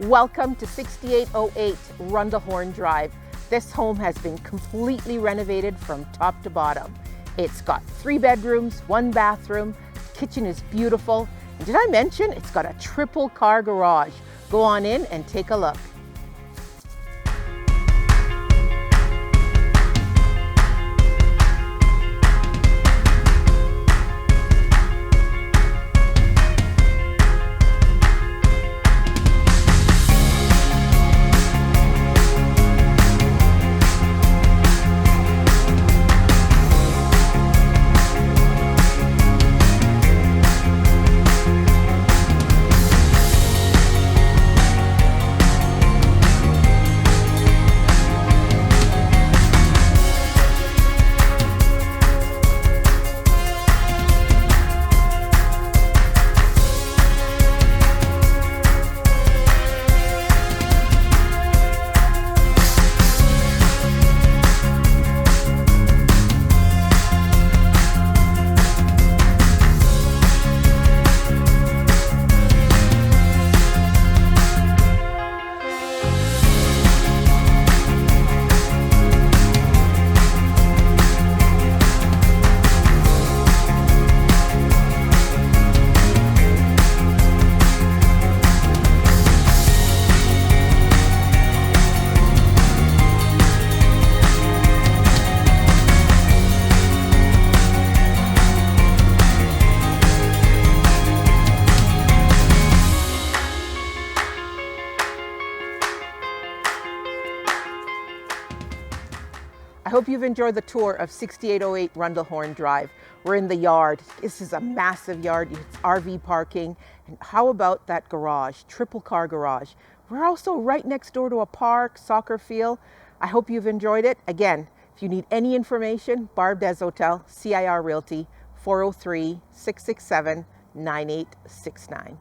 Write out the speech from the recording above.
Welcome to 6808 Rundlehorn Drive. This home has been completely renovated from top to bottom. It's got 3 bedrooms, 1 bathroom, kitchen is beautiful. And did I mention it's got a triple car garage? Go on in and take a look. I hope you've enjoyed the tour of 6808 Rundlehorn Drive. We're in the yard. This is a massive yard. It's RV parking. And how about that garage, triple car garage? We're also right next door to a park, soccer field. I hope you've enjoyed it. Again, if you need any information, Barb Des Hotel, CIR Realty, 403-667-9869.